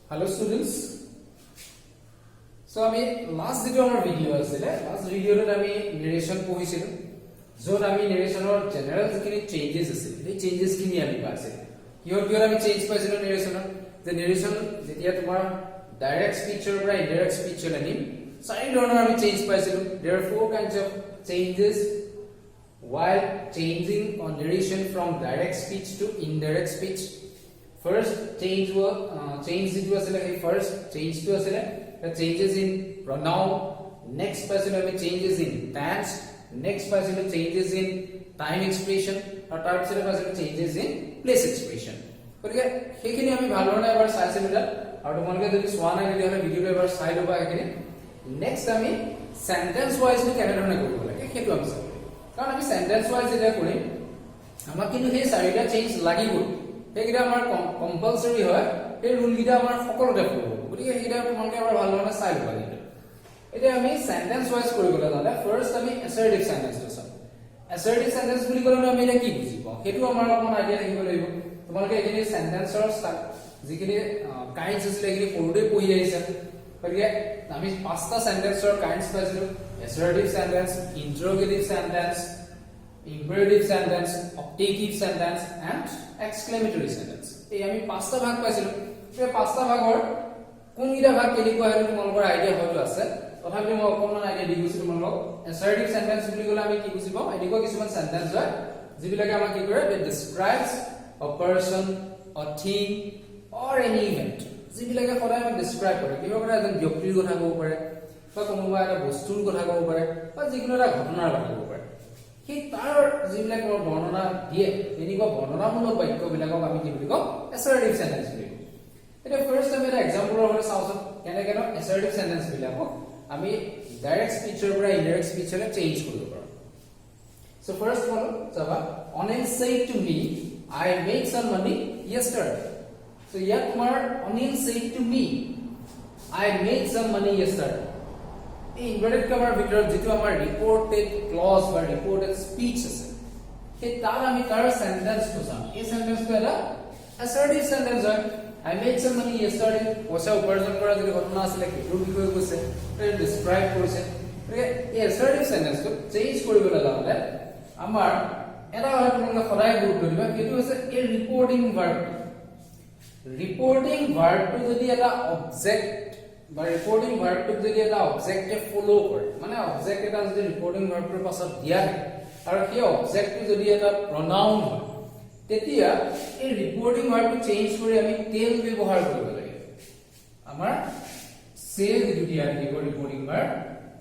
Hello students. So আমি last video আমাৰ video আছিলে last video ত আমি narration পঢ়িছিলো য'ত আমি narrationৰ general যিখিনি changes আছিল এই changes খিনি আমি পাইছিলো কিহৰ আমি change পাইছিলো narrationৰ যে narration যেতিয়া তোমাৰ direct speech ৰ পৰা indirect speech লৈ আনিম চাৰি ধৰণৰ আমি change পাইছিলো there are four kinds of changes while changing on narration from direct speech to indirect speech. First change was change it was like first change to was the changes in pronoun, next person changes in tense, next person changes in time expression, or third person changes in place expression. Okay, সেইখিনি আমি ভালদৰে এবাৰ চাইছিলো আৰু তোমালোকে যদি চোৱা নাই তেতিয়াহ'লে ভিডিঅ'টো এবাৰ চাই ল'বা সেইখিনি নেক্সট আমি সেন্টেন্স ওয়াইজ কেনে ধৰণে কৰিব লাগে সেইটো আমি চাম কাৰণ আমি সেন্টেন্স ওয়াইজ যেতিয়া কৰিম আমাক কিন্তু সেই চাৰিটা চেঞ্জ লাগিব সেইকেইটা আমাৰ কম্পালসৰি হয় এই ৰুল কেইটা আমাৰ সকলোতে ফলো হ'ব গতিকে সেইকেইটা তোমালোকে এবাৰ ভালদৰে চাই ল'বা এতিয়া আমি সেন্টেন্স ওয়াইজ কৰিবলৈ যাওঁতে ফাৰ্স্ট আমি অ্যাসাৰ্টিভ সেন্টেন্সটো চাম অ্যাসাৰ্টিভ সেন্টেন্স বুলি ক'লে আমি এটা কি বুজি পাওঁ সেইটো আমাৰ অকমান আইডিয়া থাকিব লাগিব তোমালোকে এইখিনি সেন্টেন্সৰ যিখিনি কাইন্ডছ আছিলে এইখিনি সৰুতে পঢ়ি আহিছা গতিকে আমি পাঁচটা সেন্টেন্সৰ কাইন্ডছ পাইছিলো assertive sentence interrogative sentence imperative sentence, optative sentence and exclamatory sentence. এই আমি পাঁচটা ভাগ পাইছিলো এই পাঁচটা ভাগৰ কোনটা ভাগ কেনেকুৱা হয় তোমালোকৰ আইডিয়া হয়তো আছে তথাপি মই অকমান আইডিয়া দি গৈছো তোমালোকক assertive sentence বুলি ক'লে আমি কি বুজিব এনেকুৱা কিছুমান সেন্টেন্স হয় যিবিলাকে আমাক কি কৰে it describes a person a thing or any event যিবিলাকে সদায় আমাক describe কৰে কিবা কৰা এজন ব্যক্তিৰ কথা ক'ব পাৰে বা কোনোবা এটা বস্তুৰ কথা ক'ব পাৰে বা যিকোনো এটা ঘটনাৰ কথা ক'ব পাৰে কি তাৰ যিবিলাক বৰ্ণনা দিয়ে এনেকুৱা বৰ্ণনামূলক বাক্যবিলাকক আমি কি বুলি কওঁ assertive sentence বুলি কওঁ এটা ফাৰ্স্ট আমি এটা এক্সাম্পলৰ হ'লে চাওঁচোন কেনেকৈ assertive sentence বিলাকক আমি ডাইৰেক্ট স্পিচৰ পৰা ইনডাইৰেক্ট স্পিচলৈ চেঞ্জ কৰিব পাৰোঁ সো ফাৰ্স্ট ফলো চাবা Anil said to me I made some money yesterday so ইয়াত তোমাৰ Anil said to me I made some money yesterday এই ইনভার্টেড কমাৰ ভিতৰত যেটো আমাৰ ৰিপোৰ্টেড ক্লজ বা ৰিপোৰ্টেড স্পিচ আছে সেই তাৰ আমি তাৰ সেন্টেন্সটো চাম এই সেন্টেন্সটো এটা অ্যাসাৰ্টিভ সেন্টেন্স হয় I made some money yesterday পইচা উপাৰ্জন কৰা যিটো ঘটনা আছিল সেইটোৰ বিষয়ে কৈছে ডেসক্ৰাইব কৰিছে এই অ্যাসাৰ্টিভ সেন্টেন্সটো চেঞ্জ কৰিবলৈ যাওঁতে আমাৰ এটা কথা তোমালোকে সদায় গুৰুত্ব দিবা সেইটো হৈছে এই ৰিপৰ্টিং ভাৰ্বটো যদি এটা অবজেক্ট বা ৰিপৰ্টিং ভাৰ্বটোক যদি এটা অবজেক্টে ফলো কৰে মানে অবজেক্ট এটা যদি ৰিপৰ্টিং ভাৰ্বটোৰ পাছত দিয়া আৰু সেই অবজেক্টটো যদি এটা প্ৰনাউন হয় তেতিয়া এই ৰিপৰ্টিং ভাৰ্বটো চেঞ্জ কৰি আমি টেল ব্যৱহাৰ কৰিব লাগে আমাৰ সে যদি দিয়া থাকিব ৰিপৰ্টিং ভাৰ্ব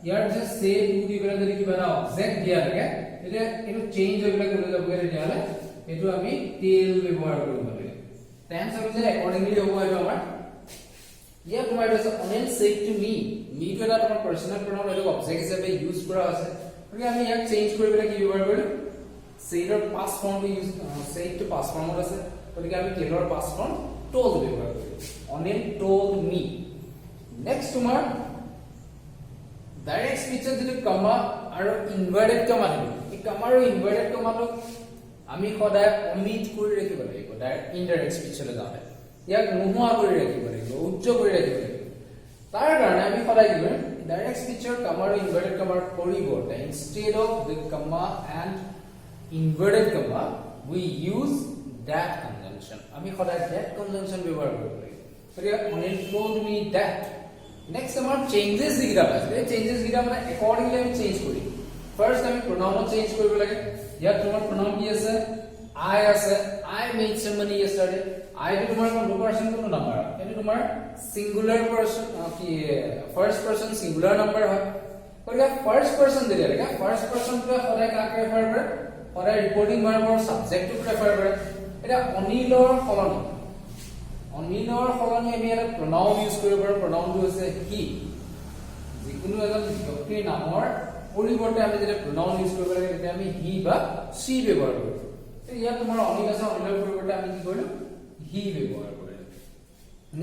ইয়াৰ যে সে বুলি পেলাই যদি কিবা এটা অবজেক্ট দিয়া থাকে তেতিয়া এইটো চেঞ্জ হৈ পেলাই ক'লৈ যাবগে তেতিয়াহ'লে এইটো আমি টেল ব্যৱহাৰ কৰিব লাগে টেন্স হৈছে একৰ্ডিংলি হ'ব এইটো আমাৰ Yeah, তোমাৰ আছে Anil said to me me to এটা তোমাৰ পাৰ্সোনাল pronoun এটা অবজেক্ট হিচাপে ইউজ কৰা আছে গতিকে আমি ইয়াক চেঞ্জ কৰিবলৈ কি ব্যৱহাৰ কৰিলো said ৰ past form use said to past form আছে গতিকে আমি tell ৰ past form told ব্যৱহাৰ কৰিলো Anil told me next তোমাৰ ডাইৰেক্ট স্পিচত যদি কমা আৰু ইনভাৰ্টেড কমা থাকিব এই কমা আৰু ইনভাৰ্টেড কমাটো আমি সদায় অমিট কৰি ৰাখিব লাগিব ডাইৰেক্ট ইনডাইৰেক্ট স্পিচলৈ যাওঁতে ইয়াক নোহোৱা কৰি ৰাখিব লাগিব উচ্চ কৰি ৰাখিব লাগিব তাৰ কাৰণে আমি সদায় কি কৰিম ডাইৰেক্ট স্পিচৰ কমা আৰু ইনভাৰ্টেড কমাৰ পৰিৱৰ্তে instead of the comma and inverted comma we use that conjunction আমি সদায় দ্যাট কনজাংচন ব্যৱহাৰ কৰিব লাগিব গতিকে Anil told me that next আমাৰ চেঞ্জেছ যিকেইটা পাইছে এই চেঞ্জেছ কেইটা মানে একৰ্ডিংলি আমি চেঞ্জ কৰিম ফাৰ্স্ট আমি প্ৰনাউনত চেঞ্জ কৰিব লাগে ইয়াত তোমাৰ প্ৰনাউন কি আছে I আছে I made some money yesterday I to tomorrow কোনটো পাৰসন কোনটো নাম্বাৰ এটো তোমাৰ সিঙ্গুলাৰ পাৰসন কি ফাৰ্স্ট পাৰসন সিঙ্গুলাৰ নাম্বাৰ হয় গতিকে ফাৰ্স্ট পাৰসন দিলে লাগে ফাৰ্স্ট পাৰসনটো সদায় কাক ৰেফাৰ কৰে সদায় ৰিপৰ্টিং ভাৰ্বৰ সাবজেক্টটো ৰেফাৰ কৰে এটা অনিলৰ সলনি আমি এটা প্ৰনাউন ইউজ কৰিব পাৰো প্ৰনাউনটো হৈছে হি যিকোনো এজন ব্যক্তিৰ নামৰ পৰিৱৰ্তে আমি যেতিয়া প্ৰনাউন ইউজ কৰিব লাগে তেতিয়া আমি হি বা সি ব্যৱহাৰ কৰোঁ ইয়াত তোমাৰ অনিল আছে অনিলৰ পৰিৱৰ্তে আমি কি কৰিলো হি ব্যৱহাৰ কৰিলো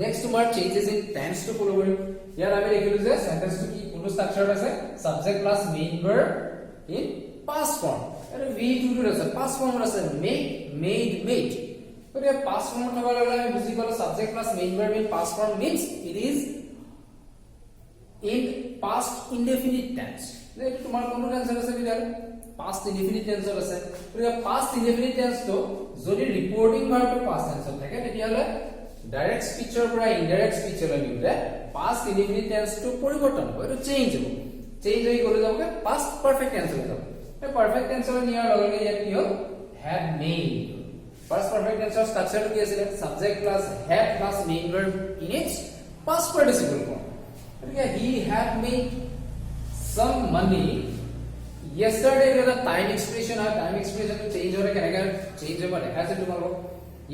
নেক্সট তোমাৰ changes in tends to follow কৰিম ইয়াত আমি দেখিলো যে সেন্টেন্সটো কি কোনটো স্ট্ৰাকচাৰত আছে subject plus main verb in past form আৰু ভি টু টু আছে পাস্ট ফৰ্মত আছে মেড মেড গতিকে past form থকা লগে আমি বুজি পালো subject plus main verb in past form means it is in past indefinite tense যে তোমাৰ কোন টেন্সত আছে বিদাল past indefinite tense আছে গতিকে past indefinite tense তো যদি ৰিপৰ্টিং ভাৰ্বটো past tense থাকে তেতিয়াহলে ডাইৰেক্ট স্পিচৰ পৰা indirect স্পিচলৈ নিউতে past indefinite tense to পৰিৱৰ্তন হ'ব এটো চেঞ্জ হ'ব চেঞ্জ হৈ গলে যাবগে past perfect tense হৈ যাব এই perfect tense লৈ নিয়াৰ লগে লগে ইয়াত কি হ'ল had made past perfect tense ৰ স্ট্ৰাকচাৰটো কি আছিল subject plus had plus main verb in its past participle form গতিকে he had made some money yesterday is a time expression or time expression to change or কেনেকৈ change হ'ব দেখা আছে তোমালোক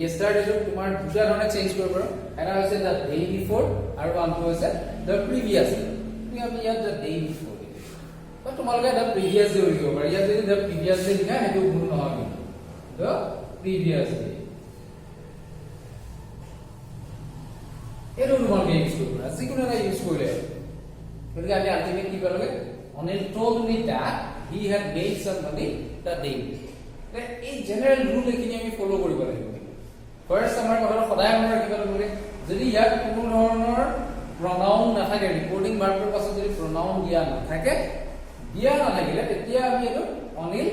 yesterday to তোমাৰ দুটা ধৰণে চেঞ্জ কৰিব পাৰো এটা হৈছে the day before আৰু আনটো হৈছে the previous তুমি আমি ইয়াত the day before বা তোমালোকে the previous day লিখিব পাৰা ইয়াত যদি the previous day লিখা সেইটো ভুল নহয় কিন্তু the previous day এটো তোমালোকে ইউজ কৰিব পাৰা যিকোনো এটা ইউজ কৰিলে গতিকে আমি আলটিমেট কি পালোগে Anil told me that he had made some money that day এই জেনাৰেল ৰুল এখিনি আমি ফলো কৰিব লাগিব ফাৰ্স্ট আমাৰ কথা সদায় মনত ৰাখিব লাগিব যদি ইয়াত কোনো ধৰণৰ pronoun নাথাকে ৰিপৰ্টিং ভাৰ্বৰ পাছত যদি pronoun দিয়া নাথাকে তেতিয়া আমি এটো অনিল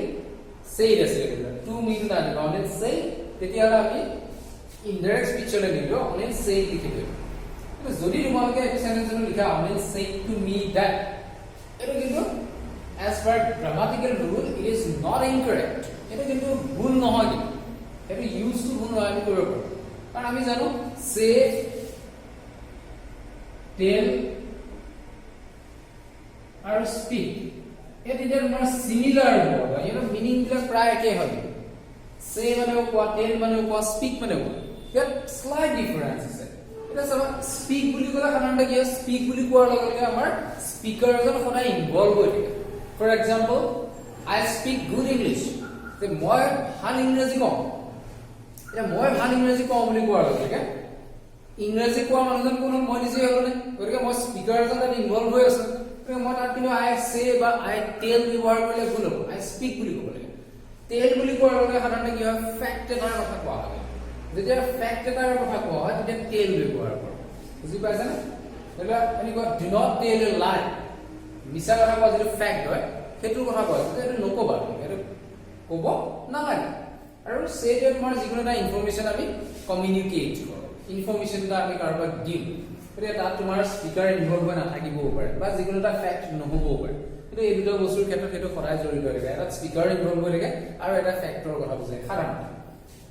said আছে টু মিন না অনিল said তেতিয়া আমি ইনডাইৰেক্ট স্পিচলৈ নিলো অনিল said লিখি দিও যদি তোমালোকে এই সেন্টেন্সটো লিখা Anil said to me that এটো কিন্তু as per grammatical rule it is not incorrect এটো কিন্তু ভুল নহয় কিন্তু এটো ইউজ টু ভুল নহয় আমি কৰিব পাৰো কাৰণ আমি জানো say tell আৰু speak এই তিনিটা মানে সিমিলাৰ হ'ব ইয়াৰ মিনিংটা প্ৰায় একে হয় say মানে কোৱা tell মানে কোৱা speak মানে কোৱা ইয়াত স্লাইট ডিফাৰেন্স আছে এটা সব স্পিক বুলি ক'লে সাধাৰণতে কি স্পিক বুলি কোৱাৰ লগে লগে আমাৰ স্পিকাৰ এজন সদায় ইনভলভ হৈ থাকে for example I speak good English তে মই ভাল ইংৰাজী কওঁ এটা মই ভাল ইংৰাজী কওঁ বুলি কোৱাৰ লগে লগে ইংৰাজী কোৱা মানুহজন কোন মই নিজে হ'লে গতিকে মই স্পিকাৰ এজন তাত ইনভলভ হৈ আছো মই তাত কিন্তু আই সে বা আই টেল ব্যৱহাৰ কৰিলে ভুল হ'ব আই স্পিক বুলি ক'ব লাগে টেল বুলি কোৱাৰ লগে সাধাৰণতে কি হয় ফেক্ট এটাৰ কথা কোৱা হয় যেতিয়া ফেক্ট এটাৰ কথা কোৱা হয় তেতিয়া টেল ব্যৱহাৰ কৰা বুজি পাইছা না এটা এনেকুৱা ডু নট টেল এ লাই মিছা কথা কোৱা যদি ফেক্ট হয় সেইটো কথা কোৱা সেইটো নকবা সেইটো ক'ব নালাগে আৰু সেয়ে তোমাৰ যিকোনো এটা ইনফৰমেশন আমি কমিউনিকেট কৰোঁ ইনফৰমেশনটা আমি কাৰোবাক দিম এতিয়া তাত তোমাৰ স্পিকাৰ ইনভলভ হৈ নাথাকিবও পাৰে বা যিকোনো এটা ফেক্ট নহবও পাৰে কিন্তু এই দুটা বস্তুৰ ক্ষেত্ৰত সেইটো সদায় জড়িত থাকে এটা স্পিকাৰ ইনভলভ হৈ থাকে আৰু এটা ফেক্টৰ কথা বুজায় সাধাৰণতে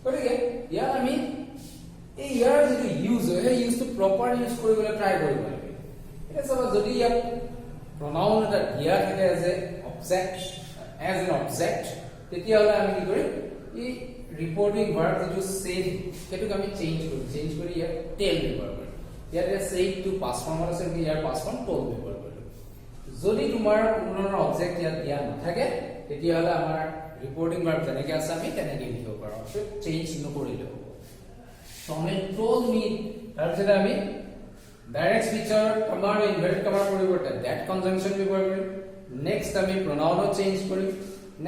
গতিকে ইয়াত আমি এই ইয়াৰ যিটো ইউজ হয় সেই ইউজটো প্ৰপাৰ ইউজ কৰিবলৈ ট্ৰাই কৰিব লাগে এটা চাবা যদি ইয়াত pronoun এটা দিয়া থাকে এজ এন অবজেক্ট তেতিয়াহলে আমি কি কৰিম এই ৰিপৰ্টিং ভাৰ্ব যিটো said সেইটো আমি চেঞ্জ কৰি ইয়াত tell ব্যৱহাৰ কৰিম ইয়াতে said টু পাস ফৰ্ম আছে কি ইয়াৰ পাস ফৰ্ম told ব্যৱহাৰ কৰিম যদি তোমাৰ কোনো ধৰণৰ অবজেক্ট ইয়াত দিয়া নাথাকে তেতিয়াহলে আমাৰ ৰিপৰ্টিং ভাৰ্ব যেনেকৈ আছে আমি তেনেকৈ লিখিব পাৰোঁ চেঞ্জ নকৰিলে হ'ব সমেত told me তাৰপিছত আমি ডাইৰেক্ট স্পিচৰ কমাৰ ইনভাৰ্ট কমাৰ পৰিৱৰ্তে that conjunction ব্যৱহাৰ কৰিম নেক্সট আমি pronoun চেঞ্জ কৰিম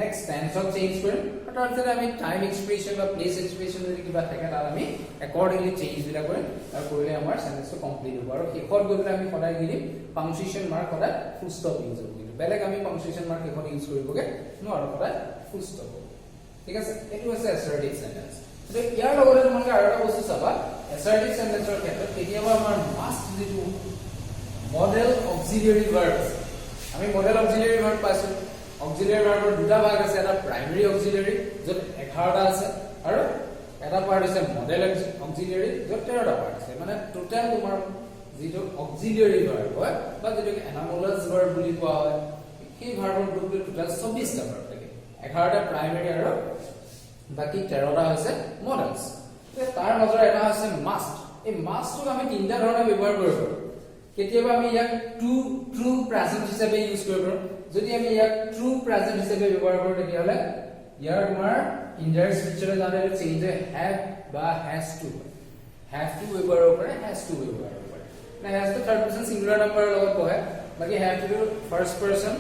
নেক্সট টেন্স চেঞ্জ কৰিম আৰু তাৰপিছত আমি টাইম এক্সপ্ৰেছন বা প্লেস এক্সপ্ৰেছন যদি কিবা থাকে তাত আমি একৰ্ডিংলি চেঞ্জ বিলা কৰিম আৰু কৰিলে আমাৰ সেন্টেন্সটো কমপ্লিট হ'ব আৰু শেষত গৈ পেলাই আমি সদায় দিম পাংচুৱেশ্যন মাৰ্ক সদায় ফুল ষ্টপ ইউজ হ'ব বেলেগ আমি পাংচুৱেশ্যন মাৰ্ক শেষত ইউজ কৰিবগে নোৱাৰো সদায় ফুল ষ্টপ হ'ব ঠিক আছে এটো আছে assertive sentence তো ইয়াৰ লগতে তোমালোকে আৰু এটা বস্তু চাবা assertive sentenceৰ ক্ষেত্ৰত কেতিয়াবা আমাৰ মাষ্ট যিটো মডেল অক্সিলিয়াৰী ভাৰ্ব আমি মডেল অক্সিলিয়াৰী ভাৰ্ব পাইছো অক্সিলিয়াৰী ভাৰ্বৰ দুটা ভাগ আছে এটা প্ৰাইমাৰী অক্সিলিয়াৰী য'ত 11টা আছে আৰু এটা পাৰ্ট আছে মডেল অক্সিলিয়াৰী য'ত 13টা পাৰ্ট আছে মানে টোটাল তোমাৰ যিটো অক্সিলিয়াৰী ভাৰ্ব হয় বা যেটো এনামোলাস ভাৰ্ব বুলি কোৱা হয় সেই ভাৰ্বৰ গ্ৰুপটো টোটাল 24টা ভাৰ্ব থাকে 11টা প্ৰাইমাৰী আৰু বাকি 13টা হৈছে মডেলস তাৰ মাজৰ এটা আছে মাষ্ট এই মাষ্টটো আমি তিনটা ধৰণে ব্যৱহাৰ কৰিব পাৰো কেতিয়াবা আমি ইয়াক ট্ৰু প্ৰেজেন্ট হিচাপে ইউজ কৰিব পাৰো যদি আমি ইয়াক ট্ৰু প্ৰেজেন্ট হিচাপে ব্যৱহাৰ কৰো তেতিয়াহলে ইয়াৰ তোমাৰ ইনডাইৰেক্ট স্পিচৰে জানে চেঞ্জ হয় হ্যাভ বা হ্যাজ টু ব্যৱহাৰ কৰিব পাৰে হ্যাজ টু ব্যৱহাৰ কৰিব পাৰে না has to third person singular নাম্বাৰৰ লগত বহে বাকি have to first person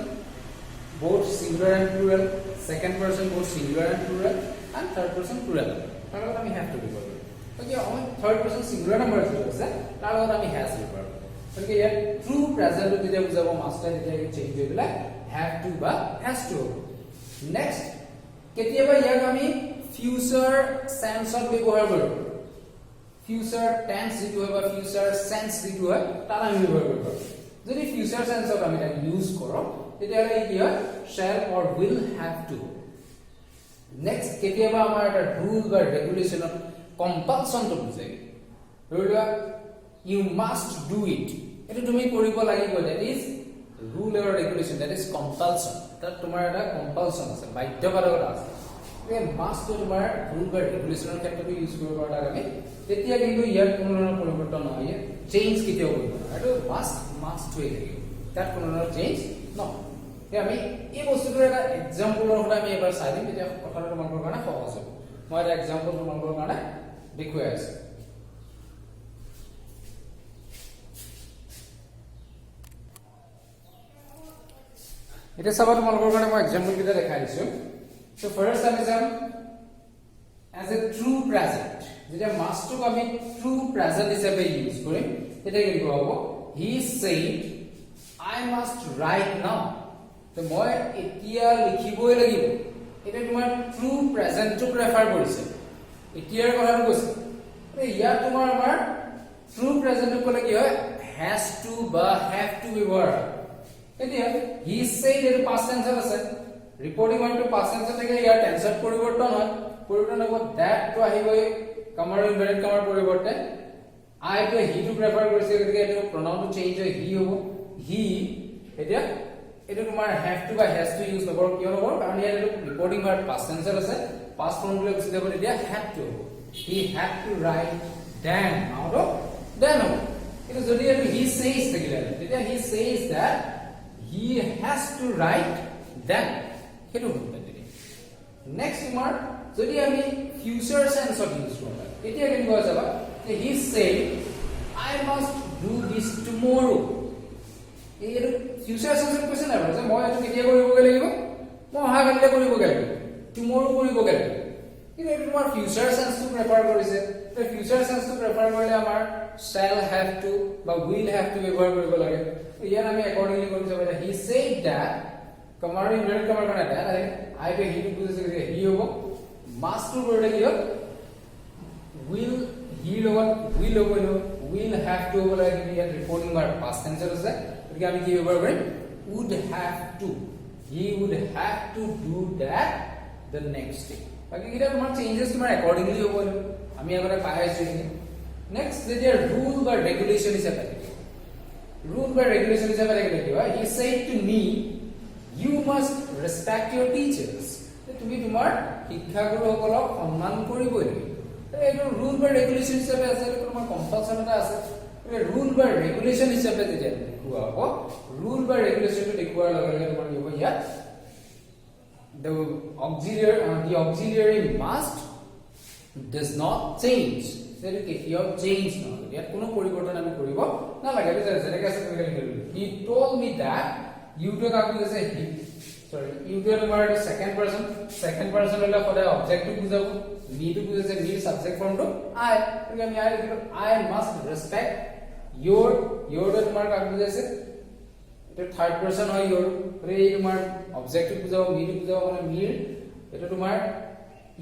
both singular and plural second person both singular and plural and third person plural তাহলে আমি হ্যাভ টু ব্যৱহাৰ কৰো থাৰ্ড পাৰ্সন সিঙ্গুলাৰ নাম্বাৰ যিটো আছে তাৰ লগত আমি হ্যাজ ব্যৱহাৰ কৰোঁ গতিকে ইয়াত ট্ৰু প্ৰেজেন্ট যেতিয়া বুজাব মাষ্টাৰ তেতিয়া চেঞ্জ হৈ পেলাই হ্যাভ টু বা হ্যাজ টু হ'ব নেক্সট কেতিয়াবা ইয়াক আমি ফিউচাৰ টেন্সত ব্যৱহাৰ কৰোঁ ফিউচাৰ টেন্স যিটো হয় বা ফিউচাৰ টেন্স যিটো হয় তাৰ আমি ব্যৱহাৰ কৰিব পাৰোঁ যদি ফিউচাৰ টেন্সত আমি তাক ইউজ কৰোঁ তেতিয়াহ'লে কি হয় shall or will have to next কেতিয়াবা আমাৰ এটা ৰুল বা ৰেগুলেশনত কম্পালশনটো বুজায় ধৰিলোৱা you must do it এটো তুমি কৰিব লাগিব that is rule or regulation that is compulsion তাত তোমাৰ এটা কম্পালশন আছে বাধ্যবাধকতা আছে এই মাষ্ট তোমাৰ ৰুল বা ৰেগুলেশনৰ ক্ষেত্ৰত ইউজ কৰিব পাৰা আমি তেতিয়া কিন্তু ইয়াৰ কোনো ধৰণৰ পৰিৱৰ্তন নহয় চেঞ্জ কেতিয়াও কৰিব নোৱাৰে এটো মাষ্ট হৈ থাকিব তাত কোনো ধৰণৰ চেঞ্জ নহয় আমি এই বস্তুটোৰ এটা এক্সাম্পলৰ কথা আমি এবাৰ চাই দিম তেতিয়া কথাটো তোমালোকৰ কাৰণে সহজ হ'ব মই এটা এক্সাম্পল তোমালোকৰ কাৰণে দেখুৱাই আছো এটা চাবা তোমালোকৰ কাৰণে মই এক্সাম্পল কিটা দেখাই দিছো সো ফাৰ্স্ট আমি যাম as a true present যেতিয়া মাষ্টক আমি ট্ৰু প্ৰেজেন্ট হিচাপে ইউজ কৰিম তেতিয়া কি হ'ব he said I must write now তো মই এতিয়া লিখিবই লাগিব এটা তোমাৰ ট্ৰু প্ৰেজেন্টক ৰেফাৰ কৰিছে এতিয়াৰ কথাটো কৈছে ইয়াত তোমাৰ আমাৰ ট্ৰু প্ৰেজেন্টক ক'লে কি হয় has to বা have to ব্যৱহাৰ এতিয়া he said এৰ past tense আছে ৰিপৰ্টিং হয় তো past tense থাকে ইয়াৰ টেন্সত পৰিৱৰ্তন হ'ব that তো আহিবই কমাৰ ইনভাৰ্টেড কমাৰ পৰিৱৰ্তে I তো he to প্ৰেফাৰ কৰিছে গতিকে এটো pronoun to change হয় he হ'ব he এতিয়া এটো তোমাৰ have to বা has to ইউজ নকৰ কিয় নকৰ কাৰণ ইয়াত এটো ৰিপৰ্টিং হয় past tense আছে past form লৈ গুছি যাব এতিয়া have to he had to write then out of then এটা যদি এটো he says থাকিলে তেতিয়া he says that he has to write then হেতু হ'ব নেক্সট তোমাৰ যদি আমি ফিউচাৰ টেন্সত ইউজ কৰো এতিয়া কেনে কোৱা যাব যে he said I must do this tomorrow এই ফিউচাৰ টেন্সত কৈছে না যে মই এটো কেতিয়া কৰিব লাগিব মই অহা কালিলে কৰিব লাগিব tomorrow কৰিব লাগিব কিন্তু এটো তোমাৰ ফিউচাৰ টেন্সটো প্ৰেফাৰ কৰিছে তো ফিউচাৰ টেন্সটো প্ৰেফাৰ কৰিলে আমাৰ shall have to বা will have to ব্যৱহাৰ কৰিব লাগে ইয়াত আমি accordingly কৰিম যে he said that কমাৰ ইনভাৰ্টেড কমাৰ কাৰণে এটা I টো he টো বুজিছে যে he হ'ব must to word কি হ'ব will he লগত will have to হ'ব লাগে ইয়াত ৰিপৰ্টিং ভাৰ্ব past tense আছে গতিকে আমি কি ব্যৱহাৰ কৰিম would have to he would have to do that the next day বাকি কিটা তোমাৰ চেঞ্জেস তোমাৰ accordingly হ'ব আমি আগতে পাই আছো নেক্সট যেতিয়া ৰুল বা ৰেগুলেশন হিচাপে rule by regulation হিচাপে থাকিলে কি হয় he said to me you must respect your teachers তুমি তোমাৰ শিক্ষাগুৰুসকলক সন্মান কৰিবই লাগিব এইটো ৰুল বা ৰেগুলেশন হিচাপে আছে তোমাৰ কম্পালশন এটা আছে ৰুল বা ৰেগুলেশন হিচাপে যেতিয়া দেখুৱা হ'ব ৰুল বা ৰেগুলেশনটো দেখুৱাৰ লগে লগে তোমাৰ কি হ'ব ইয়াত the auxiliary must does not change যেটো কেতিয়াও চেঞ্জ নহয় ইয়াত কোনো পৰিৱৰ্তন আমি কৰিব নালাগে যেনেকৈ আছে তেনেকৈ লিখিলো he told me that you to কাক কৈছে he sorry you to তোমাৰ সেকেন্ড পাৰসন হলে সদায় অবজেক্টটো বুজাব me to বুজাছে me সাবজেক্ট ফৰ্মটো I গতিকে আমি আই লিখিলো I must respect your to তোমাৰ কাক বুজাছে এটা থাৰ্ড পাৰসন হয় your এই তোমাৰ অবজেক্টটো বুজাব me to বুজাব মানে me এটা তোমাৰ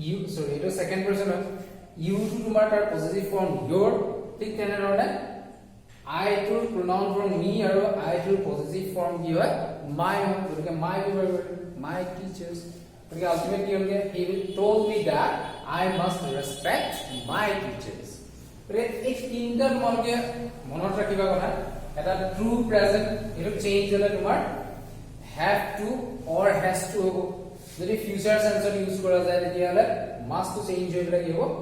you sorry এটা সেকেন্ড পাৰসন হয় you to তোমাৰ তাৰ পজিটিভ ফৰ্ম your ঠিক তেনে ধৰণে I to pronoun from me আৰু I to পজিটিভ ফর্ম কি হয় my গতিকে my my teachers গতিকে আলটিমেট কি হলগে he told me that I must respect my teachers এই তিনটা তোমালোকে মনত ৰাখিবা কথা এটা ট্ৰু প্ৰেজেন্ট এটো চেঞ্জ হলে তোমাৰ have to or has to হ'ব যদি ফিউচাৰ টেন্সত ইউজ কৰা যায় তেতিয়াহলে must to চেঞ্জ হৈ পেলাই কি হ'ব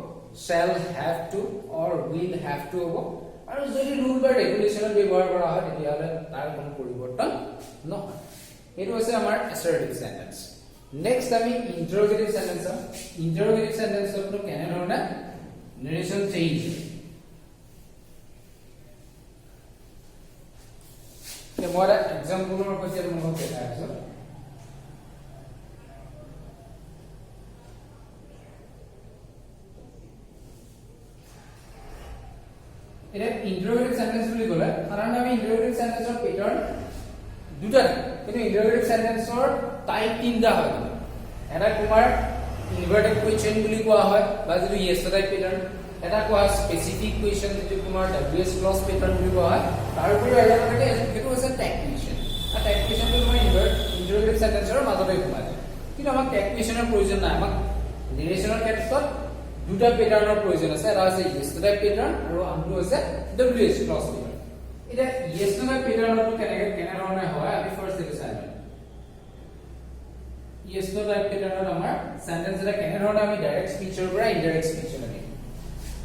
shall have to or will have to হ'ব আৰু যদি ৰুল বা ৰেগুলেশনৰ ব্যৱহাৰ কৰা হয় তেতিয়াহলে তাৰ কোনো পৰিৱৰ্তন নহয় এটো হৈছে আমাৰ assertive sentence নেক্সট আমি interrogative sentence interrogative sentence টো কেনে ধৰণে narration change মই এক্সাম্পলৰ সৈতে তোমাক দেখাই আছো এটা ইন্টাৰোগেটিভ সেন্টেন্স বুলি ক'লে সাধাৰণতে আমি ইন্টাৰোগেটিভ সেন্টেন্সৰ প্যাটাৰ্ন দুটা কিন্তু ইন্টাৰোগেটিভ সেন্টেন্সৰ টাইপ তিনটা হয় এটা তোমাৰ ইনভাৰ্টেড কোৱেশ্চন বুলি কোৱা হয় বা যিটো ইয়েস টাইপ প্যাটাৰ্ন এটা কোৱা স্পেসিফিক কোৱেশ্চন যিটো তোমাৰ ডব্লিউএছ ক্লজ প্যাটাৰ্ন বুলি কোৱা হয় তাৰ উপৰিও এটা থাকে সেইটো হৈছে ট্যাগ কোৱেশ্চন আৰু ট্যাগ কোৱেশ্চনটো তোমাৰ ইন্টাৰোগেটিভ সেন্টেন্সৰ মাজতে সোমায় কিন্তু আমাক ট্যাগ কোৱেশ্চনৰ প্ৰয়োজন নাই আমাক নেৰেশ্যনৰ ক্ষেত্ৰত দুটা প্যাটাৰ্নৰ প্ৰয়োজন আছে এটা হৈছে ইয়েস টাইপ প্যাটাৰ্ন আৰু আনটো হৈছে ডব্লিউএছ ক্লজ প্যাটাৰ্ন এটা ইয়েস টাইপ প্যাটাৰ্নটো কেনে ধৰণে হয় আমি ফাৰ্স্ট দেখি চাই লওঁ ইয়েস টাইপ প্যাটাৰ্নত আমাৰ সেন্টেন্স এটা কেনে ধৰণে আমি ডাইৰেক্ট স্পিচৰ পৰা ইনডাইৰেক্ট স্পিচলৈ নিম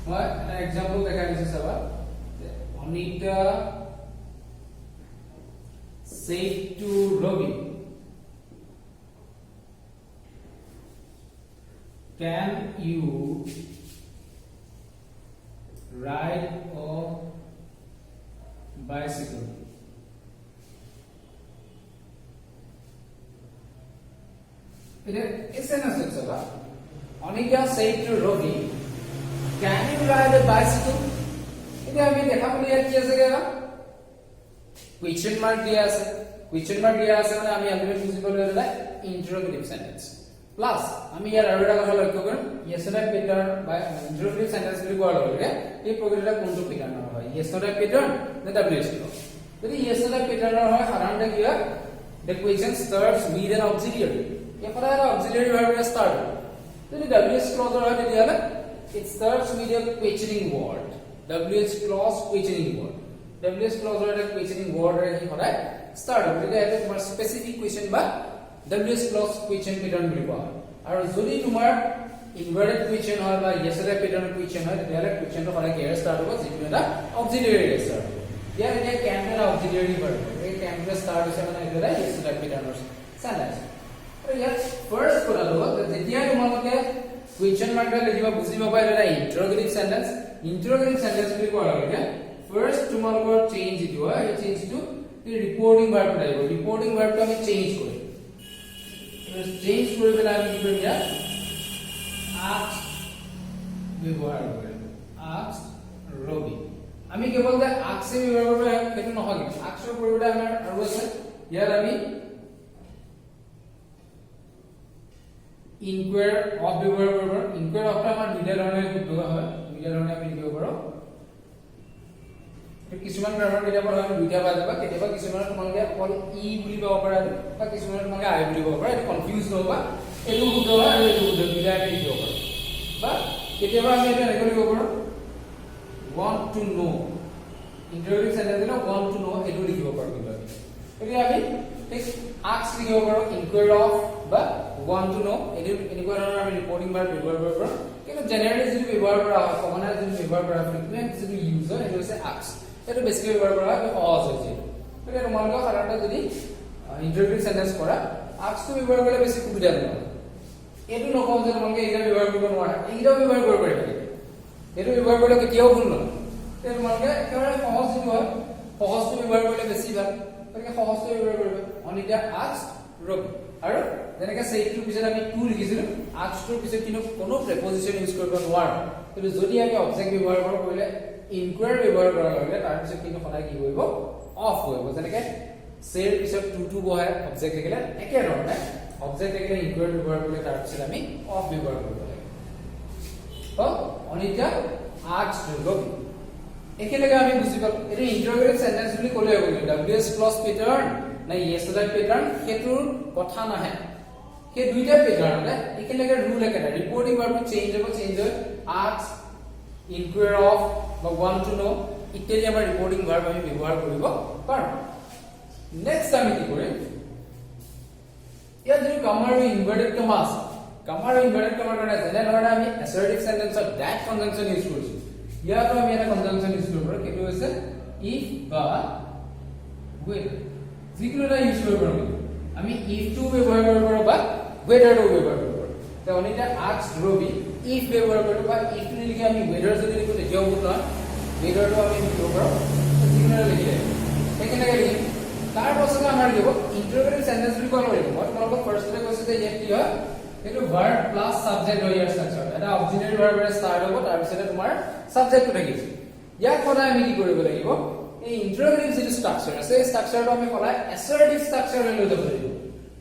মই এটা এক্সাম্পল দেখাই দিছো চাবা Anita said to Ravi, can you ride a bicycle? It's an answer. Anika said to Ravi, can you ride a bicycle? এটা আমি দেখা বলি কি আছে গা question mark দিয়া আছে মানে আমি আলটিমেট বুজি পালো এটা ইন্টাৰোগেটিভ সেন্টেন্স প্লাস আমি ইয়াৰ আৰু এটা কথা লক্ষ্য কৰিম ইয়েস টাইপ প্যাটাৰ্ন বা ইন্টাৰোগেটিভ সেন্টেন্স বুলি কোৱাৰ লগে এই প্ৰকৃততে কোনটো প্যাটাৰ্নৰ হয় ইয়েস টাইপ প্যাটাৰ্ন নে ডব্লিউএছ ক্লজ যদি ইয়েস টাইপ প্যাটাৰ্নৰ হয় সাধাৰণতে কি হয় the question starts with an auxiliary এই কথা এটা auxiliary verb এ start হয় যদি ডব্লিউএছ ক্লজ হয় তেতিয়াহলে it starts with a questioning word WH clause questioning word WH clause or a questioning word he horai start hobe eta tomar specific question ba WH clause question pattern boli koa aru jodi tomar inverted question hoy ba yes or pattern question hoy tela question to horai care start hobo jitu eta auxiliary start here eta can be auxiliary verb ei can be start hoise mane eta yes or pattern sentence aru here first kora logo jetia tomaloke question mark da likhiba bujiba pai eta interrogative sentence বুলি কোৱা লাগে first তোমালোকৰ change ইটো হয় এই change to reporting verb লাগিব reporting ভাৰ্বটো আমি change কৰিম চেঞ্জ কৰি পেলাই আমি কি কৰিম ইয়াত asked ব্যৱহাৰ কৰিম asked Ravi আমি কেৱল যে asked ব্যৱহাৰ কৰিব সেইটো নহয় asked ৰ পৰিৱৰ্তে আমাৰ আৰু আছে ইয়াত আমি inquire of ব্যৱহাৰ কৰিব inquire of আমাৰ দুটা ধৰণে শুদ্ধ হয় দুটা ধৰণে আমি লিখিব পাৰো কিছুমান গ্ৰামাৰ কেতিয়াবা আমি দুটা পাই যাবা কেতিয়াবা কিছুমান তোমালোকে অকল ই বুলি পাব পাৰা বা কিছুমান তোমালোকে আই বুলি পাব পাৰা এটা কনফিউজ নহবা এইটো শুদ্ধ হয় আৰু এইটো শুদ্ধ দুটা আমি লিখিব পাৰো বা কেতিয়াবা আমি এটা এনেকৈ লিখিব পাৰো want to know ইন্টাৰোগেটিভ সেন্টেন্স দিলে want to know এইটো লিখিব পাৰো কিন্তু এতিয়া আমি ঠিক ask লিখিব পাৰো inquire of বা want to know এইটো এনেকুৱা ধৰণৰ আমি ৰিপৰ্টিং ভাৰ্ব ব্যৱহাৰ কৰিব পাৰো কিন্তু জেনাৰেলি যিটো ব্যৱহাৰ কৰা হয় কমনাৰ যিটো ব্যৱহাৰ কৰা হয় ফ্ৰিকুৱেন্ট যিটো ইউজ হয় সেইটো হৈছে ask এটা বেছিকৈ ব্যৱহাৰ কৰা হয় সহজ হৈছে এতিয়া তোমালোকৰ সাধাৰণতে যদি ইন্টাৰোগেটিভ সেন্টেন্স কৰা ask টো ব্যৱহাৰ কৰিলে বেছি সুবিধা হয় এইটো নকওঁ যে তোমালোকে এইটা ব্যৱহাৰ কৰিব নোৱাৰা এইটাও ব্যৱহাৰ কৰিব পাৰিবা এইটো ব্যৱহাৰ কৰিলে কেতিয়াও ভুল নহয় তে তোমালোকে একেবাৰে সহজ যিটো হয় সহজটো ব্যৱহাৰ কৰিলে বেছি ভাল গতিকে সহজটো ব্যৱহাৰ কৰিবা অনিতা asked Ravi আৰু যেনেকৈ সেইটোৰ পিছত আমি টু লিখিছিলো asked টোৰ পিছত কিন্তু কোনো প্ৰেপজিশন ইউজ কৰিব নোৱাৰো কিন্তু যদি আমি অবজেক্ট ব্যৱহাৰ কৰিলে inquire ব্যৱহাৰ কৰা লাগে তাৰ পিছত কিন্তু সদায় কি কৰিব অফ কৰিব যেনেকৈ সেৰ পিছত টু বহায় অবজেক্ট থাকিলে একে ধৰণে অবজেক্ট থাকিলে inquire ব্যৱহাৰ কৰিলে তাৰ পিছত আমি অফ ব্যৱহাৰ কৰিব লাগে তো অনিতা asked Ravi একেলগে আমি বুজি পালো এটা ইন্টাৰোগেটিভ সেন্টেন্স বুলি ক'লে হ'ব WH ক্লজ প্যাটাৰ্ন না ইয়েস টাইপ প্যাটাৰ্ন হেতুৰ কথা নাহে কে দুইটা প্যাটাৰ্নলে একেলগে ৰুল একেটা ৰিপৰ্টিং ভাৰ্বটো চেঞ্জ হয় ask inquire of বা want to know ইত্যাদি আমাৰ ৰিপৰ্টিং ভাৰ্ব আমি ব্যৱহাৰ কৰিব পাৰো নেক্সট আমি কি কৰিম ইয়াত যদি কমা আৰু ইনভাৰ্টেড কমা আছে কমা আৰু ইনভাৰ্টেড কমাৰ কাৰণে যেনে ধৰণে আমি assertive sentenceত that conjunction ইউজ কৰিছো ইয়াতো আমি এটা কনজাংশন ইউজ কৰিব পাৰো কিটো হৈছে if বা whether যিকোনো এটা ইউজ কৰিব পাৰো আমি if টো ব্যৱহাৰ কৰিব পাৰো বা whether টো ব্যৱহাৰ কৰিব পাৰো তে অনিতা asked Ravi if ব্যৱহাৰ কৰিব বা if টো লিখি আমি whether যদি লিখো তেতিয়াও ভুল নহয় whether টো আমি লিখিব পাৰো যিকোনো এটা লিখি একেলগে লিখিম তাৰ পাছত আমাৰ লিখিব ইন্টাৰোগেটিভ সেন্টেন্স বুলি কোৱা লাগিব মই তোমালোকক ফাৰ্ষ্টতে কৈছো যে ইয়াত কি হয় এটো ভাৰ্ব প্লাস সাবজেক্ট হয় ইয়াৰ স্ট্ৰাকচাৰ এটা অক্সিলাৰি ভাৰ্বেৰে স্টাৰ্ট হ'ব তাৰ পিছতে তোমাৰ সাবজেক্টটো থাকিব ইয়াক সদায় আমি কি কৰিব লাগিব এই ইন্টাৰগ্ৰেটিভ যিটো ষ্ট্ৰাকচাৰ আছে এই ষ্ট্ৰাকচাৰটো আমি সদায় এছাৰ্টিভ ষ্ট্ৰাকচাৰলৈ লৈ যাব লাগিব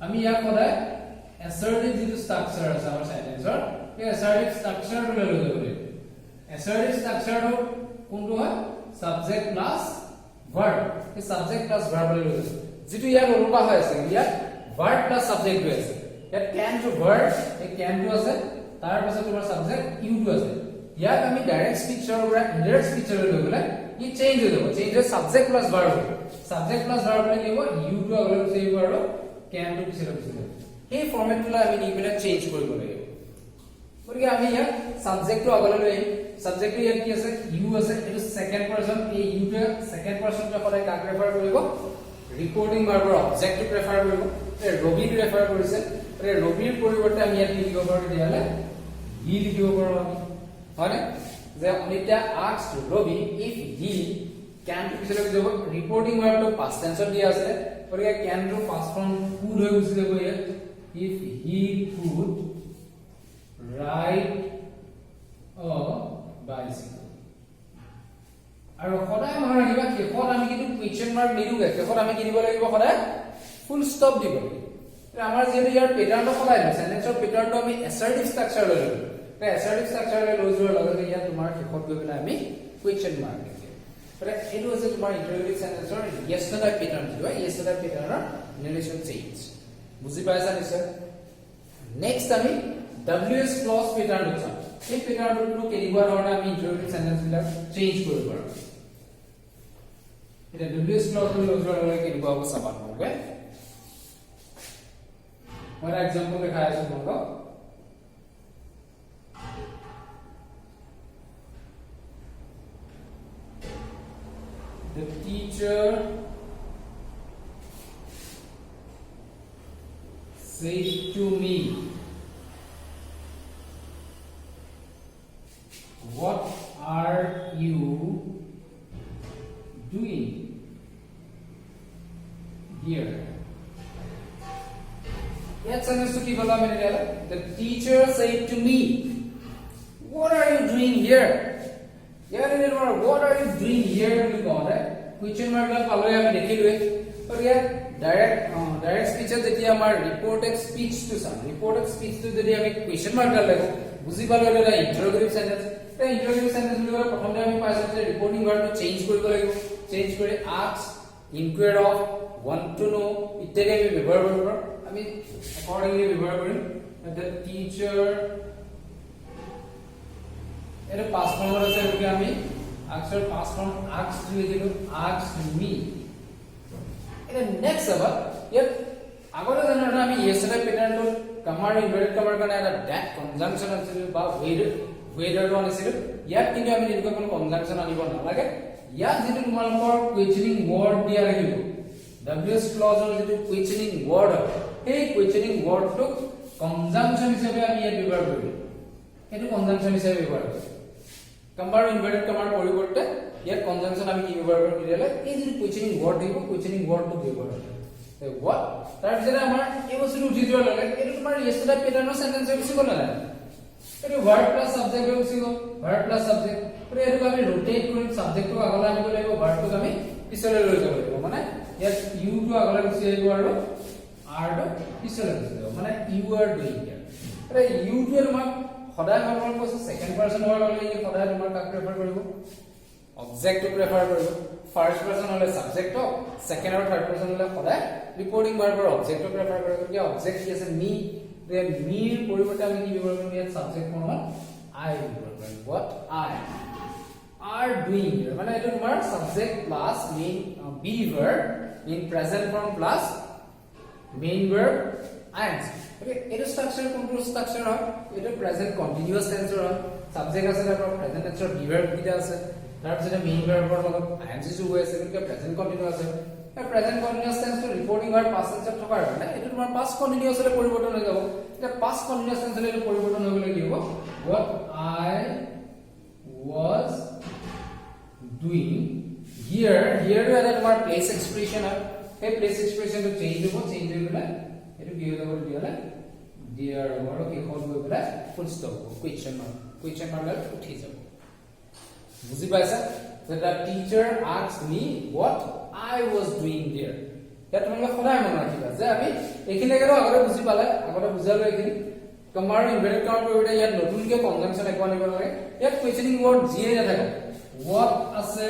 আমি ইয়াক সদায় assertive যিটো structure আছে আমাৰ সেন্টেন্সৰ এই assertive structure টো লৈ যাব লাগিব assertive structure টো কোনটো হয় subject plus verb এই subject plus verb লৈ যাব যেটো ইয়াৰ ওলটা হৈ আছে ইয়াত verb plus subject হৈ আছে ইয়াত can to verb এই can টো আছে তাৰ পাছত তোমাৰ subject you টো আছে ইয়াক আমি ডাইৰেক্ট স্পিচৰ পৰা ইনডাইৰেক্ট স্পিচৰ লৈ গলে ই চেঞ্জ হৈ যাব চেঞ্জ হৈ subject plus verb subject plus verb লৈ দিব you টো আগলৈ গুচি আহিব আৰু can টো পিছলৈ গুচি যাব এই ফৰ্মেটটো আমি নিবিলা চেঞ্জ কৰিব লাগিব গতিকে আমি ইয়াত সাবজেক্টটো আগলৈ লৈ সাবজেক্টটো ইয়াত কি আছে ইউ আছে এটো সেকেন্ড পাৰসন এই ইউ টো সেকেন্ড পাৰসনটো সদায় কাক ৰেফাৰ কৰিব ৰিপৰ্টিং ভাৰ্বৰ অবজেক্টটো ৰেফাৰ কৰিব এই ৰবিক ৰেফাৰ কৰিছে এই ৰবিৰ পৰিৱৰ্তে আমি ইয়াত লিখিব পাৰো তেতিয়াহলে হি লিখিব পাৰো আমি হয়নে যে Anita asked Rabi if he can to পিছলৈ যাব ৰিপৰ্টিং ভাৰ্বটো পাস্ট টেন্সত দিয়া আছে গতিকে can টো পাস্ট ফৰ্ম কুড হৈ গুচি যাব ইয়াত if he could ride a bicycle আৰু সদায় মনত ৰাখিবা কেখন আমি কিন্তু কোৱেশ্চন মাৰ্ক নিদিওগে কেখন আমি কি দিব লাগিব সদায় ফুল ষ্টপ দিব লাগিব আমাৰ যেটো ইয়াৰ পেটাৰ্নটো সদায় আছে সেন্টেন্সৰ পেটাৰ্নটো আমি এছাৰ্টিভ ষ্ট্ৰাকচাৰ লৈ লওঁ তে এছাৰ্টিভ ষ্ট্ৰাকচাৰ লৈ যোৱাৰ লগে ইয়াত তোমাৰ শেষত গৈ পেলাই আমি কোৱেশ্চন মাৰ্ক দিম তে এটো আছে তোমাৰ ইন্টাৰভিউ সেন্টেন্সৰ yesterday পেটাৰ্ন যিটো yesterday পেটাৰ্নৰ নেৰেশন চেঞ্জ বুজি পাইছা নিশ্চয় নেক্সট আমি WS ক্লজ পেটাৰ্ন চাম এই পেটাৰ্নটো কেনেকুৱা ধৰণে আমি ইন্টাৰভিউ সেন্টেন্স বিলাক চেঞ্জ কৰিব পাৰো এটা WS ক্লজ লৈ যোৱাৰ লগে কেনেকুৱা হ'ব চাবা ওকে মই এটা এক্সাম্পল দেখাই আছো তোমাক The teacher said to me, what are you doing here? Yes, the teacher said to me, what are you doing here? What are you doing here? Question mark পালৈ আমি দেখিলোৱে আৰু ইয়াত ডাইৰেক্ট স্পিচত যেতিয়া আমাৰ ৰিপৰ্টেড স্পিচটো চাম reported স্পিচটো যদি আমি question mark লাগো বুজি পালো এটা ইন্টাৰগ্ৰেটিভ সেন্টেন্স এই ইন্টাৰগ্ৰেটিভ সেন্টেন্স বুলি ক'লে প্ৰথমতে আমি পাইছো যে ৰিপৰ্টিং ভাৰ্বটো চেঞ্জ কৰিব লাগিব চেঞ্জ কৰি ask inquire of want to know ইত্যাদি আমি ব্যৱহাৰ কৰিব আমি accordingly ব্যৱহাৰ কৰিম the teacher এটা পাস ফৰ্মত আছে গতিকে আমি আক্সৰ পাস ফৰ্ম asked লিখিলো asked me এটা নেক্সট হ'ব ইয়াত আগতে জানো আমি yesterday পেটাৰ্নটো কমাৰ ইনভাৰ্টেড কমাৰ কাৰণে এটা that কনজাংশন আছিল বা whether আনিছিল ইয়াত কিন্তু আমি এনেকুৱা কোনো কনজাংশন আনিব নালাগে ইয়াত যেটো তোমালোকৰ কুৱেশ্চনিং ওৱৰ্ড দিয়া লাগিব WS ক্লজৰ যেটো কুৱেশ্চনিং ওৱৰ্ড এই কুৱেশ্চনিং ওৱৰ্ডটো কনজাংশন হিচাপে আমি ইয়াত ব্যৱহাৰ কৰিম এটো কনজাংশন হিচাপে ব্যৱহাৰ কৰিম কম্পাৰ ইনভাৰ্টেড কমাৰ পৰিৱৰ্তে ইয়াত কনজাংশন আমি কি ব্যৱহাৰ কৰিম দিলে এই যে কুৱেশ্চনিং ওৱৰ্ড দিব কুৱেশ্চনিং ওৱৰ্ডটো ব্যৱহাৰ কৰিম এই what তাৰ পিছতে আমাৰ এই বস্তুটো উঠি যোৱা লাগে এটো তোমাৰ yesterday পেটাৰ্নৰ সেন্টেন্স হৈ গুছি গ'ল না এটো verb plus subject হৈ গুছি গ'ল verb plus subject আৰু এটো আমি ৰোটেট কৰিম সাবজেক্টটো আগলৈ আনিব লাগিব ভাৰ্বটো আমি পিছলৈ লৈ যাব লাগিব মানে ইয়াত you টো আগলৈ গুছি আহিব আৰু are টো পিছলৈ গুছি যাব মানে you are doing here আৰু you টো তোমাৰ সদায় ভাৰ্বৰ কৈছে সেকেন্ড পাৰসন হোৱাৰ লগে লগে সদায় তোমাৰ কাক প্ৰেফাৰ কৰিব অবজেক্টটো প্ৰেফাৰ কৰিব ফাৰ্স্ট পাৰসন হলে সাবজেক্ট সেকেন্ড আৰু থাৰ্ড পাৰসন হলে সদায় ৰিপৰ্টিং ভাৰ্বৰ অবজেক্টটো প্ৰেফাৰ কৰিব কি অবজেক্ট কি আছে মি তে মিৰ পৰিৱৰ্তে আমি কি ব্যৱহাৰ কৰিম ইয়াত সাবজেক্ট ফৰ্মত I ব্যৱহাৰ কৰিম what I are doing মানে এটা তোমাৰ subject plus main be verb in present form plus main verb and okay এটা স্ট্রাকচার কোনটো স্ট্রাকচার হয় এটা প্রেজেন্ট কন্টিনিউয়াস টেন্সৰ হয় সাবজেক্ট আছে তাৰ প্ৰেজেন্ট টেন্সৰ be verb কিটা আছে তাৰ পিছত মেইন ভাৰ্বৰ লগত ing যু হৈ আছে কিন্তু প্ৰেজেন্ট কন্টিনিউয়াস আছে আৰু প্ৰেজেন্ট কন্টিনিউয়াস টেন্সটো ৰিপৰ্টিং ভাৰ্ব পাস্ট টেন্সত থকাৰ মানে এটা তোমাৰ পাস্ট কন্টিনিউয়াস হলে পৰিৱৰ্তন হৈ যাব এটা পাস্ট কন্টিনিউয়াস টেন্স হলে পৰিৱৰ্তন হৈ গলে কি হ'ব what I was doing here এটা তোমাৰ প্লেস এক্সপ্ৰেছন হয় এই প্লেস এক্সপ্ৰেছনটো চেঞ্জ হৈ গলে এটো কি হৈ যাব দিলে dear or কি হ'ল গৈ পেলাই ফুল ষ্টপ কোৱেশ্চন মাৰ্ক উঠি যাব বুজি পাইছা যে the teacher asked me what I was doing there ইয়াত তোমালোকে সদায় মনত ৰাখিবা যে আমি এইখিনি একেবাৰে আগতে বুজি পালে আগতে বুজালো এইখিনি কমাৰ ইনভাৰ্টেড কমাৰ কৰিলে ইয়াত নতুনকৈ কনজাংশন একো আনিব নালাগে ইয়াত কোৱেশ্চনিং ৱৰ্ড যিয়ে নাথাকে what আছে